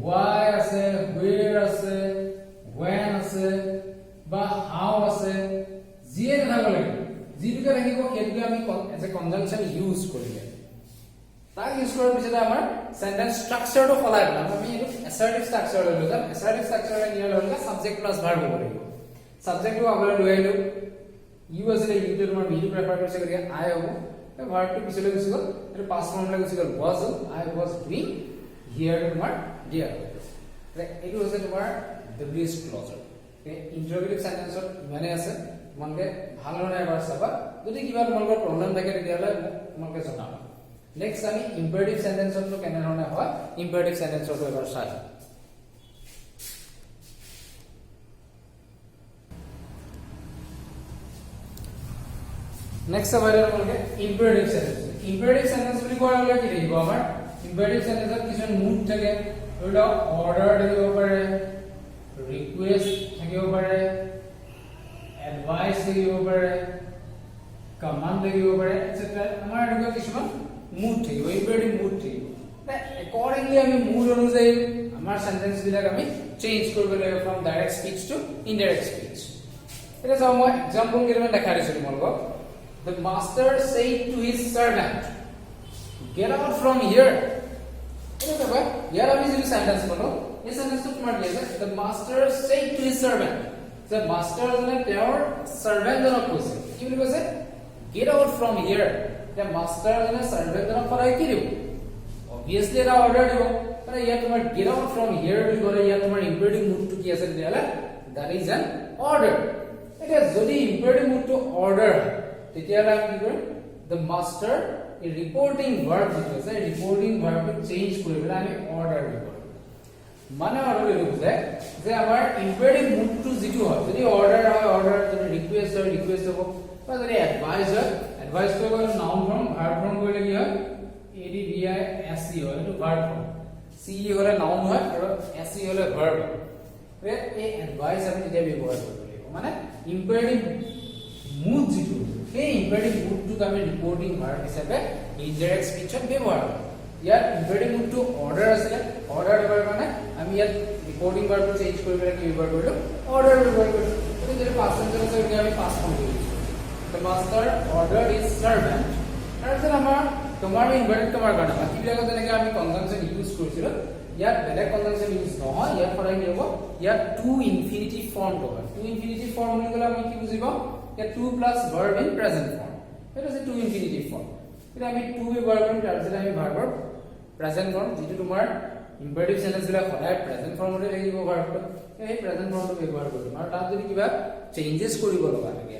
why আছে where আছে when আছে বা how আছে যিয়ে নাথাকে লাগে যিটোকে থাকিব সেইটোকে আমি এজ এ কনজাংশন ইউজ কৰিলে তাক ইউজ কৰাৰ পিছত আমাৰ সেন্টেন্স স্ট্ৰাকচাৰটো সলাই পেলাম আমি এইটো এসাৰ্টিভ স্ট্ৰাকচাৰ লৈ যাম এসাৰ্টিভ স্ট্ৰাকচাৰে নিয়াৰ লগে লগে সাবজেক্ট প্লাস ভাৰ্ব হ'ব লাগিব সাবজেক্টটো আগলৈ লৈ আহিলো ইউ আছিলে ইউটো তোমাৰ বিটো প্ৰেফাৰ কৰিছে গতিকে আই হ'ব এই ভাৰ্বটো পিছলৈ গুচি গ'ল এইটো পাষ্ট ফৰ্মলৈ গুচি গ'ল was I was doing here তোমাৰ dear এইটো হৈছে তোমাৰ WH ক্লজাৰ ইন্টাৰভিউ সেন্টেন্সত মানে আছে তোমালোকে ভালদৰে এবাৰ চাবা যদি কিবা তোমালোকৰ প্ৰবলেম থাকে তেতিয়াহ'লে তোমালোকে জনাবা নেক্সট আমি ইম্পাৰেটিভ সেন্টেন্সটো কেনে ধৰণে হয় ইম্পাৰেটিভ সেন্টেন্সটো এবাৰ চাই নেক্সট আমাৰ তোমালোকে ইম্পাৰেটিভ সেন্টেন্স বুলি কোৱাৰ লগে কি থাকিব আমাৰ ইম্পাৰেটিভ সেন্টেন্সত কিছু মুড থাকে ধৰি লওক অৰ্ডাৰ থাকিব পাৰে ৰিকুৱেষ্ট থাকিব পাৰে এডভাইস থাকিব পাৰে কমান্ড থাকিব পাৰে এটসেট্ৰা আমাৰ এনেকুৱা কিছুমান মুড থাকিব ইম্পাৰেটিভ মুড থাকিব একৰ্ডিংলি আমি মুড অনুযায়ী আমাৰ সেন্টেন্স বিলাক আমি চেঞ্জ কৰিব লাগিব from direct speech to indirect speech এটা চাওঁ মই এক্সাম্পল কেইটামান দেখাই দিছোঁ তোমালোকক The master said to his servant, "Get out from here." What is it? Here we see sentence bono. This sentence to tomar diya the master said to his servant. The master ne their servant jana koise. Ki boli koise? Get out from here. The master ne servant jana korai ki dibo. Obviously এটা order dibo. But here tomar get out from here boli kore here tomar imperative mood to ki ase diala. That is an order. It is jodi imperative mood to order. তেতিয়ালে আমি কি কৰিম the master a reporting verb যেটো আছে reporting verb to change কৰি পেলাই আমি order দিব মানে অৰ্ডাৰ দিব বুজায় যে আমাৰ ইম্পাৰেটিভ মুড টো যেটো হয় যদি অৰ্ডাৰ হয় অৰ্ডাৰ যদি ৰিকুৱেষ্ট হয় ৰিকুৱেষ্ট হ'ব বা যদি এডভাইস হয় এডভাইস টো গ'ল নাউন ফৰ্ম ভাৰ্ব ফৰ্ম কৰিলে কি হয় advisc হয় এটো ভাৰ্ব ফৰ্ম ce হলে নাউন হয় আৰু sc হলে ভাৰ্ব হয় এই এডভাইস আমি তেতিয়া ব্যৱহাৰ কৰিব লাগিব মানে ইম্পাৰেটিভ মুড যেটো এই ইম্পাৰেটিভ মুডটো আমি ৰিপৰ্টিং ভাৰ্ব হিচাপে ইনডাইৰেক্ট স্পীচত ব্যৱহাৰ কৰোঁ ইয়াত ইম্পাৰেটিভ মুডটো অৰ্ডাৰ আছে অৰ্ডাৰ কৰাৰ কাৰণে আমি ইয়াত ৰিপৰ্টিং ভাৰ্বটো চেঞ্জ কৰি পেলাই কি ব্যৱহাৰ কৰিলো অৰ্ডাৰ ব্যৱহাৰ কৰিলো এটো যদি পাষ্ট টেন্স আছে এতিয়া আমি পাষ্ট ফৰ্ম কৰিছো the master ordered his servant তাৰপিছত আমাৰ তোমাৰ ইনভাৰ্টেড তোমাৰ কাৰণে বাকি বিলাকত যেনেকৈ আমি কনজাংশন ইউজ কৰিছিলো ইয়াত বেলেগ কনজাংশন ইউজ নহয় ইয়াত সদায় কি হ'ব ইয়াত টু ইনফিনিটিভ ফৰ্ম হ'ব টু ইনফিনিটিভ ফৰ্ম বুলি ক'লে আমি কি বুজিব या 2 plus verb in present form এটা আছে 2 infinitive form এটা আমি 2 ব্যৱহাৰ কৰিম তাৰপিছত আমি ভাৰ্বৰ প্ৰেজেন্ট ফৰ্ম যেটো তোমাৰ ইম্পাৰেটিভ সেন্টেন্স বিলাক সদায় প্ৰেজেন্ট ফৰ্মতে থাকিব ভাৰ্বটো এই প্ৰেজেন্ট ফৰ্মটো ব্যৱহাৰ কৰিম আৰু তাত যদি কিবা চেঞ্জেস কৰিব লগা থাকে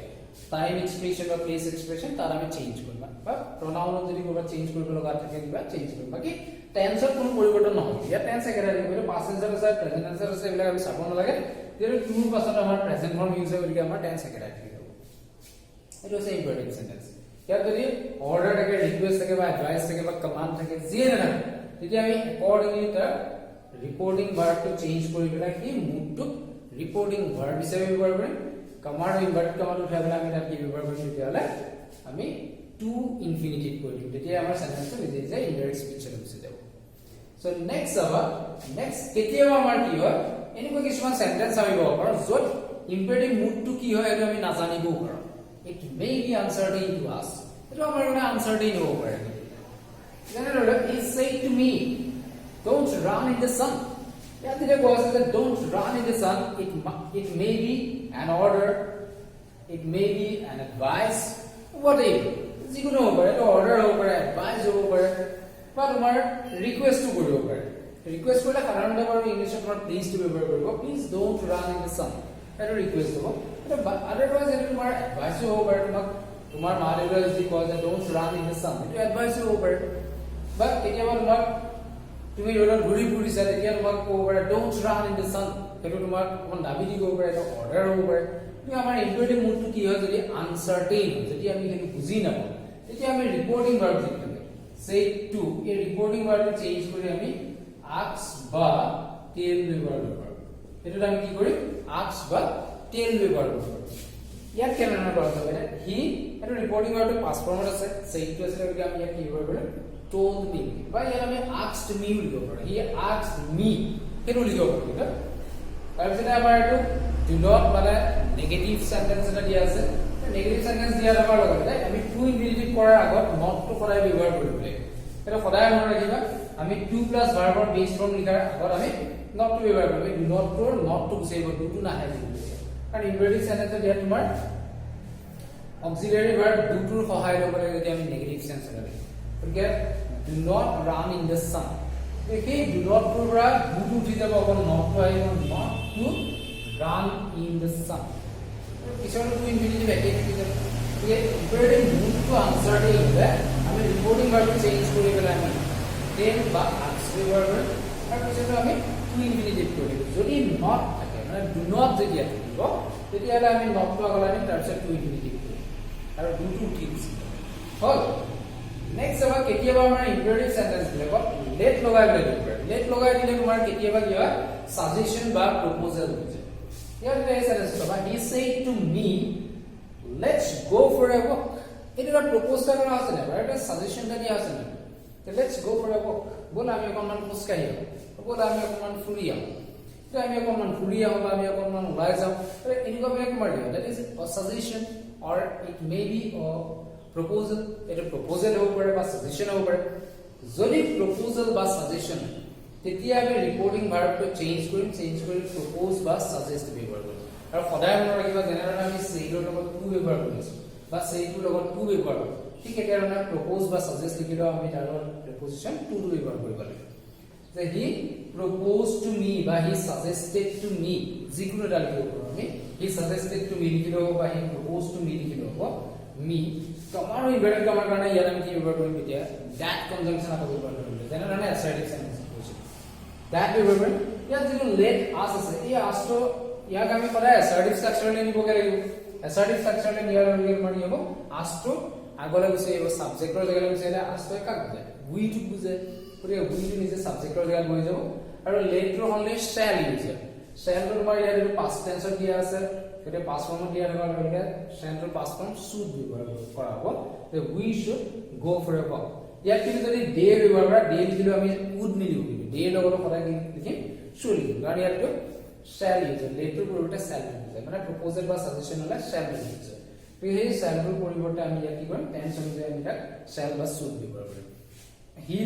টাইম এক্সপ্ৰেছন বা প্লেস এক্সপ্ৰেছন তাত আমি চেঞ্জ কৰিম বা প্ৰনাউনত যদি কিবা চেঞ্জ কৰিব লগা থাকে কিবা চেঞ্জ কৰিম বাকি টেন্সৰ কোনো পৰিৱৰ্তন নহয় ইয়া টেন্স একেটা থাকিব পাষ্ট টেন্স আছে প্ৰেজেন্ট টেন্স আছে এইবিলাক আমি চাব নালাগে যেটো 2 ৰ পাছত আমাৰ প্ৰেজেন্ট ফৰ্ম ইউজ হয় গতিকে আমাৰ টেন্স একেটা থাকিব It was a imperative sentence. ইয়াত যদি অৰ্ডাৰ থাকে ৰিকুৱেষ্ট থাকে বা এডভাইস থাকে বা কমান্ড থাকে যিয়ে নাথাকে তেতিয়া আমি একৰ্ডিংলি তাৰ ৰিপৰ্টিং ভাৰ্বটো চেঞ্জ কৰি পেলাই কি মুডটো ৰিপৰ্টিং ভাৰ্ব হিচাপে ব্যৱহাৰ কৰিম কমান্ড ইনভাৰ্টেড কমান্ড উঠাই পেলাই আমি তাত কি ব্যৱহাৰ কৰিম তেতিয়াহ'লে আমি টু ইনফিনিটিভ কৰি দিম তেতিয়া আমাৰ সেন্টেন্সটো নিজে নিজে ইনডাইৰেক্ট স্পীচলৈ গুচি যাব সো নেক্সট কেতিয়াবা আমাৰ কি হয় এনেকুৱা কিছুমান সেন্টেন্স আমি পাব পাৰোঁ য'ত ইম্পাৰেটিভ মুডটো কি হয় এইটো আমি নাজানিবও পাৰোঁ it may be uncertain to us eto amar gonna uncertain hobo pare generally he said to me don't run in the sun yeah the was that don't run in the sun it may be an order it may be an advice whatever jikono hobo pare to order hobo pare advice hobo pare ba tomar request to koribo pare request korle saranota baru english tomar please to ব্যৱহাৰ কৰিব please don't run in the sun eto request hobo otherwise it will more advice you over tomar mother is because don't run in the sun it will advise you over but কেতিয়াবা তোমাক তুমি ৰ'দত ঘূৰি ফুৰিছা তেতিয়া তোমাক ক'ব পাৰে don't run in the sun সেইটো তোমাক কোন দাবী দিব পাৰে এটা অৰ্ডাৰ হ'ব পাৰে কিন্তু আমাৰ ইম্পাৰেটিভ মুডটো কি হয় যদি আনসাৰ্টেইন যদি আমি সেইটো বুজি নাপাওঁ তেতিয়া আমি ৰিপৰ্টিং ভাৰ্ব লিখিব say to এই ৰিপৰ্টিং ভাৰ্বটো চেঞ্জ কৰি আমি ask বা tell ব্যৱহাৰ কৰিব এটো আমি কি কৰিম ask বা tell ব্যৱহাৰ কৰিব ইয়াত কেনেধৰণৰ কৰা হবে হি এটো ৰিপৰ্টিং ভাৰ্বটো পাছ ফৰ্মত আছে সেইটো আছে গতিকে আমি ইয়াত কি কৰিব পাৰিম told me বা ইয়াত আমি asked me লিখিব পাৰো হি asked me এটো লিখিব পাৰো তাৰপিছত আমাৰ এটো do not মানে নেগেটিভ সেন্টেন্স এটা দিয়া আছে নেগেটিভ সেন্টেন্স দিয়া থকাৰ লগতে আমি টু ইনফিনিটিভ কৰাৰ আগত not টো সদায় ব্যৱহাৰ কৰিব লাগে এটা সদায় মনত ৰাখিবা আমি টু প্লাস ভাৰ্বৰ বেস ফৰ্ম লিখাৰ আগত আমি not টো ব্যৱহাৰ কৰিব do not টো not টো গুচাই দিব do টো নাহে কাৰণ ইম্পেৰেটিভ সেন্টেন্স দিয়া তোমাৰ অক্সিলাৰি ভাৰ্ব do টোৰ সহায় ল'ব লাগে যদি আমি নেগেটিভ সেন্স লাগে গতিকে do not run in the sun দেখি do not টোৰ পৰা do টো উঠি যাব অকল not টো আহিব not to run in the sun পিছৰ টু ইনফিনিটিভ একে থাকি যাব গতিকে ইম্পেৰেটিভ mood টো আনসাৰ দি হ'লে আমি ৰিপৰ্টিং ভাৰ্বটো চেঞ্জ কৰি পেলাই আমি then বা ask ব্যৱহাৰ কৰিম আৰু পিছত আমি টু ইনফিনিটিভ কৰিম যদি not থাকে মানে do not যেতিয়া থাকিব তেতিয়াহ'লে আমি not টো আগলৈ আনিম তাৰপিছত টু ইনফিনিটিভ কৰিম আৰু do টো উঠি দিছে হ'ল নেক্সট আমাৰ কেতিয়াবা আমাৰ ইম্পেৰেটিভ সেন্টেন্স বিলাকত let লগাই দিলে let লগাই দিলে তোমাৰ কেতিয়াবা কি হয় সাজেশন বা প্ৰপ'জাল হৈ যায় ইয়াত এই সেন্টেন্স লবা he said to me let's go for a walk এটা প্ৰপ'জাল কৰা আছে না এটা সাজেশন দিয়া আছে না let's go for a walk বল আমি অকমান খোজকাঢ়ি বল আমি অকমান ফুৰি আহো আমি অকমান ফুৰি আহো বা আমি অকমান ওলাই যাওঁ এনেকুৱা বিলাক মাৰ দিয়া that is a suggestion or it may be a proposal এটা proposal হ'ব পাৰে বা suggestion হ'ব পাৰে যদি proposal বা suggestion তেতিয়া আমি ৰিপৰ্টিং ভাৰ্বটো চেঞ্জ কৰি propose বা suggest ব্যৱহাৰ কৰিম আৰু সদায় মনত ৰাখিবা যেনেদৰে আমি সেইটোৰ লগত টু ব্যৱহাৰ কৰিছো বা সেইটোৰ লগত টু ব্যৱহাৰ কৰিম ঠিক একেধৰণে propose বা suggest লিখিলেও আমি তাৰ লগত preposition to ব্যৱহাৰ কৰিব লাগিব যে he proposed to me বা he suggested to me যিকোনো এটা লিখিব পাৰো আমি he suggested to me লিখিলো বা he proposed to me লিখিলো হ'ব me তোমাৰো ইনভাৰ্টেড কমাৰ কাৰণে ইয়াত আমি কি ব্যৱহাৰ কৰিম এতিয়া that conjunction আকৌ ব্যৱহাৰ কৰিম যেনেদৰে assertive sentence কৈছো that ব্যৱহাৰ কৰিম ইয়াত যিটো let us আছে এই us টো ইয়াক আমি সদায় assertive structure লে নিবগে লাগিব assertive structure লে নিয়াৰ লগে মানে হ'ব us টো আগলৈ গুচি আহিব সাবজেক্টৰ জেগালৈ গুচি আহিলে us টো কাক বুজায় we টো বুজায় পুৰে we টো নিজে সাবজেক্টৰ জেগাত বহি যাব আৰু let টো হ'লে shall ইউজ হয় shall টো তোমাৰ ইয়াত past tense দিয়া আছে এটা past form দিয়া থকা লগে shall টো past form should ব্যৱহাৰ কৰা হ'ব যে we should go for a walk ইয়াত কিন্তু যদি they ব্যৱহাৰ কৰা they লিখিলো আমি would নিলিখো কিন্তু they লগত সদায় লিখিম should লিখিম কাৰণ ইয়াত টো shall ইউজ হয় let টোৰ পৰিৱৰ্তে shall ইউজ হয় মানে proposal বা suggestion হ'লে shall ইউজ হয় এই shall টোৰ পৰিৱৰ্তে আমি ইয়াত কি কৰিম tense অনুযায়ী আমি তাক shall বা should ব্যৱহাৰ কৰিম he